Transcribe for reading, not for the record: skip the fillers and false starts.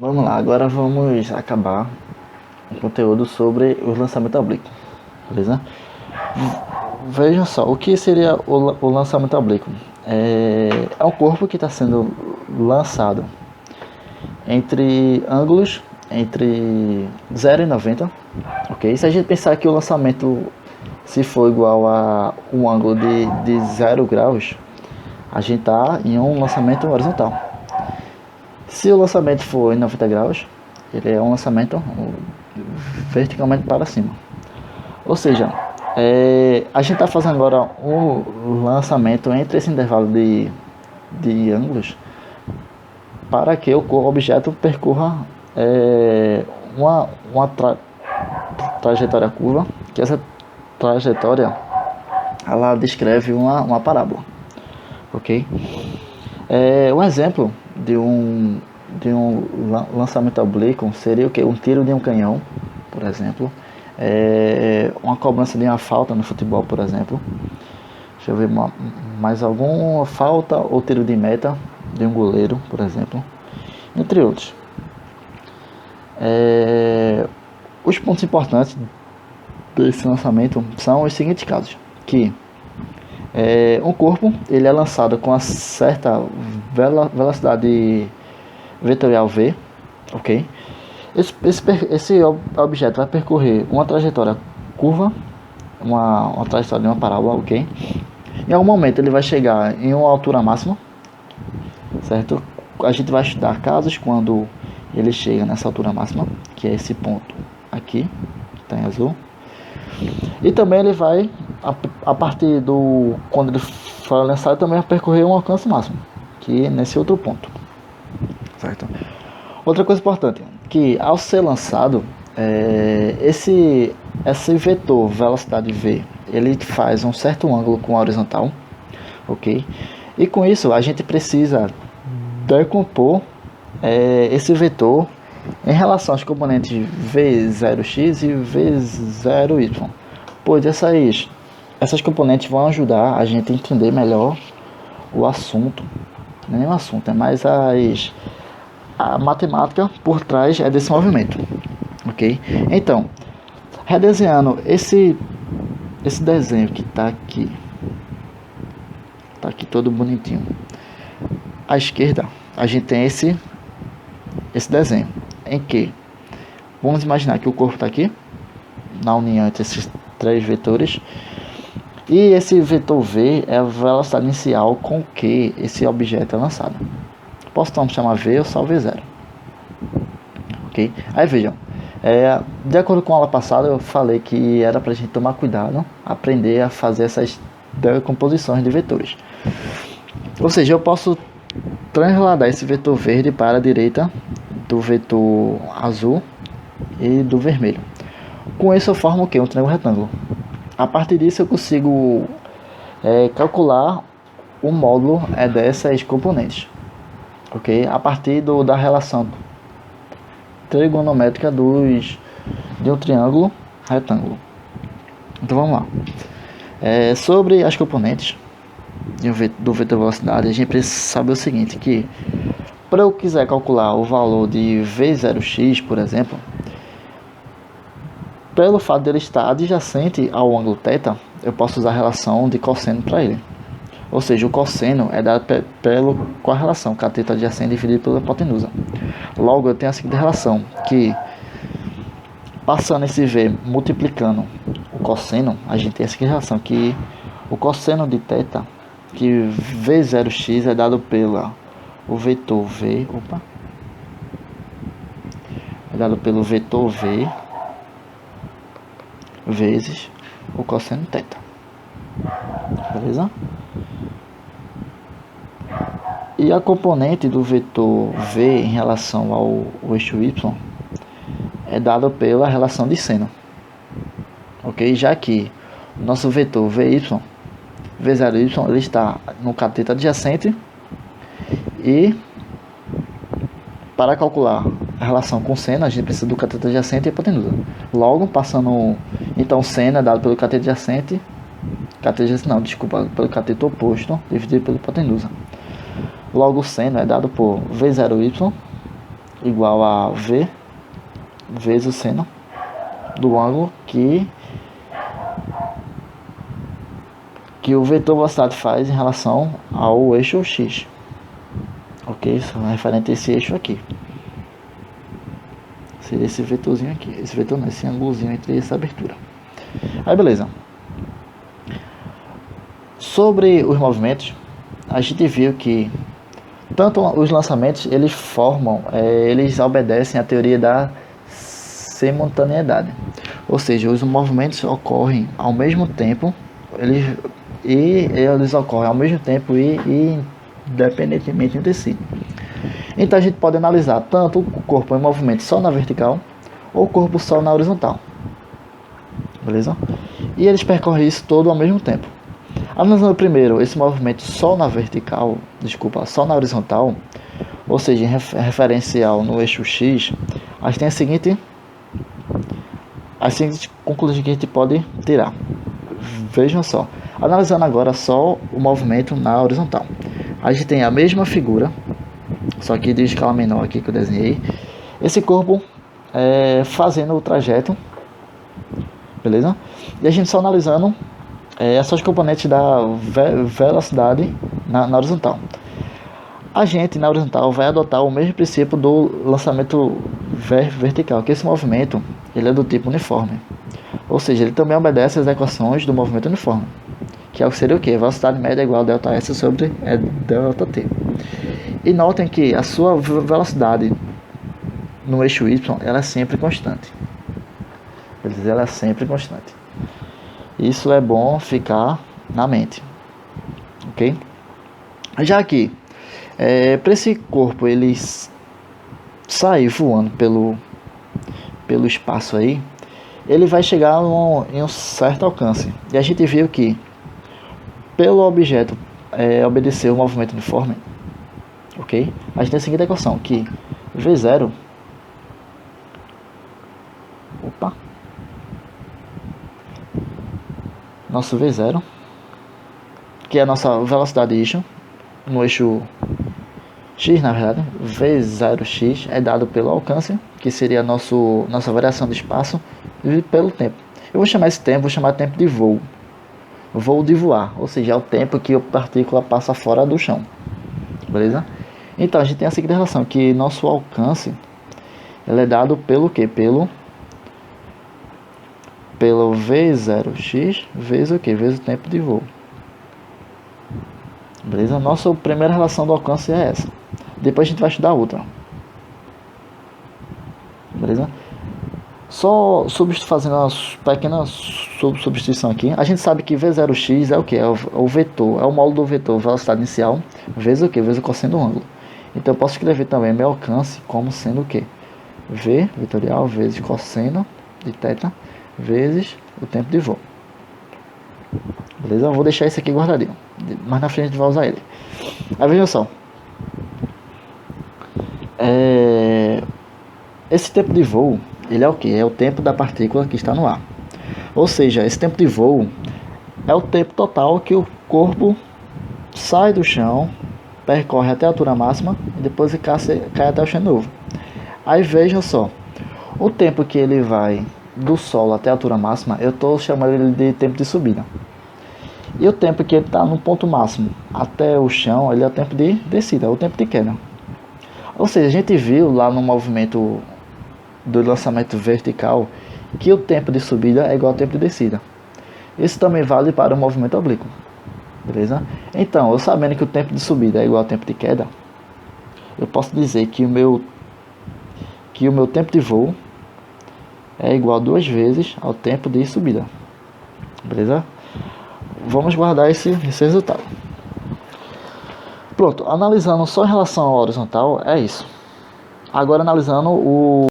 Vamos lá, agora vamos acabar o conteúdo sobre o lançamento oblíquo, beleza? Vejam só, o que seria o lançamento oblíquo? É um corpo que está sendo lançado entre ângulos entre 0 e 90, ok? Se a gente pensar que o lançamento se for igual a um ângulo de 0 graus, a gente está em um lançamento horizontal. Se o lançamento for em 90 graus, ele é um lançamento verticalmente para cima. Ou seja, a gente está fazendo agora um lançamento entre esse intervalo de ângulos para que o objeto percorra uma trajetória curva, que essa trajetória ela descreve uma parábola, ok? Um exemplo de um lançamento oblíquo seria o que? Um tiro de um canhão, por exemplo. Uma cobrança de uma falta no futebol, por exemplo. Deixa eu ver mais alguma falta ou tiro de meta de um goleiro, por exemplo, entre outros. Os pontos importantes desse lançamento são os seguintes casos: que um corpo ele é lançado com uma certa velocidade vetorial v, ok? Esse objeto vai percorrer uma trajetória curva, uma trajetória de uma parábola, ok? Em algum momento ele vai chegar em uma altura máxima, certo? A gente vai estudar casos quando ele chega nessa altura máxima, que é esse ponto aqui, que está em azul. E também ele vai, a partir do quando ele for lançado, também vai percorrer um alcance máximo, que é nesse outro ponto, certo? Outra coisa importante, que ao ser lançado, esse vetor velocidade v, ele faz um certo ângulo com a horizontal, ok? E com isso a gente precisa decompor esse vetor em relação aos componentes v0x e v0y, pois essas componentes vão ajudar a gente a entender melhor o assunto, nem o assunto, é mais a matemática por trás desse movimento, ok? Então, redesenhando esse desenho que está aqui todo bonitinho, à esquerda a gente tem esse desenho, em que vamos imaginar que o corpo está aqui, na união entre esses três vetores, e esse vetor v é a velocidade inicial com que esse objeto é lançado. Posso então chamar v ou só v0, ok? Aí vejam, de acordo com a aula passada eu falei que era para a gente tomar cuidado, aprender a fazer essas decomposições de vetores. Ou seja, eu posso trasladar esse vetor verde para a direita do vetor azul e do vermelho. Com isso eu formo o que? Um triângulo retângulo. A partir disso eu consigo calcular o módulo dessas componentes, ok? A partir da relação trigonométrica de um triângulo retângulo. Então vamos lá. Sobre as componentes do vetor velocidade, a gente precisa saber o seguinte, que para eu quiser calcular o valor de v0x, por exemplo, pelo fato dele estar adjacente ao ângulo θ, eu posso usar a relação de cosseno para ele. Ou seja, o cosseno é dado com a relação cateto adjacente dividido pela hipotenusa. Logo, eu tenho a seguinte relação, que passando esse v multiplicando o cosseno, a gente tem a seguinte relação, que o cosseno de θ, que v0x é dado o vetor v, é dado pelo vetor v vezes o cosseno θ, beleza? E a componente do vetor v em relação ao eixo y é dada pela relação de seno, ok? Já que o nosso vetor v0y ele está no cateto adjacente, e para calcular a relação com seno, a gente precisa do cateto adjacente e hipotenusa. Logo, então seno é dado pelo cateto adjacente, pelo cateto oposto dividido pela hipotenusa. Logo, seno é dado por v0y igual a V vezes o seno do ângulo que o vetor velocidade faz em relação ao eixo X. Ok? Isso é referente a esse eixo aqui. Seria esse vetorzinho aqui. Esse vetor não, esse ângulozinho entre essa abertura. Aí beleza. Sobre os movimentos, a gente viu que tanto os lançamentos eles obedecem à teoria da simultaneidade. Ou seja, os movimentos ocorrem ao mesmo tempo, eles ocorrem ao mesmo tempo e independentemente entre si. Então a gente pode analisar tanto o corpo em movimento só na vertical ou o corpo só na horizontal. Beleza? E eles percorrem isso todo ao mesmo tempo. Analisando primeiro esse movimento só na só na horizontal, ou seja, em referencial no eixo X, a gente tem as seguintes conclusões que a gente pode tirar. Vejam só, analisando agora só o movimento na horizontal, a gente tem a mesma figura, só que de escala menor aqui que eu desenhei, esse corpo fazendo o trajeto, beleza? E a gente só analisando essas componentes da velocidade na horizontal. A gente na horizontal vai adotar o mesmo princípio do lançamento vertical, que esse movimento ele é do tipo uniforme. Ou seja, ele também obedece às equações do movimento uniforme, que seria o que? Velocidade média igual a ΔS sobre ΔT. E notem que a sua velocidade no eixo Y ela é sempre constante. Ela é sempre constante. Isso é bom ficar na mente. Ok? Já aqui, para esse corpo ele sair voando pelo espaço aí, ele vai chegar em um certo alcance. E a gente viu que pelo objeto obedecer o movimento uniforme, ok? A gente tem a seguinte equação, que V0 nosso V0, que é a nossa velocidade eixo, no eixo X, na verdade, V0x é dado pelo alcance, que seria nossa variação de espaço, e pelo tempo. Eu vou chamar esse tempo, de tempo de voo. Voo de voar, ou seja, é o tempo que a partícula passa fora do chão. Beleza? Então, a gente tem a seguinte relação, que nosso alcance ele é dado pelo quê? Pelo V0x vezes o quê? Vezes o tempo de voo. Beleza? Nossa primeira relação do alcance é essa. Depois a gente vai estudar outra. Beleza? Só fazendo uma pequena substituição aqui. A gente sabe que V0x é o que? É o vetor, é o módulo do vetor velocidade inicial vezes o que? Vezes o cosseno do ângulo. Então eu posso escrever também meu alcance como sendo o que? V vetorial vezes cosseno de θ vezes o tempo de voo. Beleza? Eu vou deixar esse aqui guardadinho. Mais na frente a gente vai usar ele. Aí vejam só. Esse tempo de voo, ele é o que? É o tempo da partícula que está no ar. Ou seja, esse tempo de voo é o tempo total que o corpo sai do chão, percorre até a altura máxima e depois cai até o chão de novo. Aí vejam só. O tempo que ele vai do solo até a altura máxima, eu estou chamando ele de tempo de subida. E o tempo que ele está no ponto máximo até o chão, ele é o tempo de descida, é o tempo de queda. Ou seja, a gente viu lá no movimento do lançamento vertical que o tempo de subida é igual ao tempo de descida. Isso também vale para o movimento oblíquo. Beleza? Então, eu sabendo que o tempo de subida é igual ao tempo de queda, eu posso dizer que o meu tempo de voo é igual a 2 vezes ao tempo de subida. Beleza? Vamos guardar esse resultado. Pronto, analisando só em relação ao horizontal, é isso. Agora analisando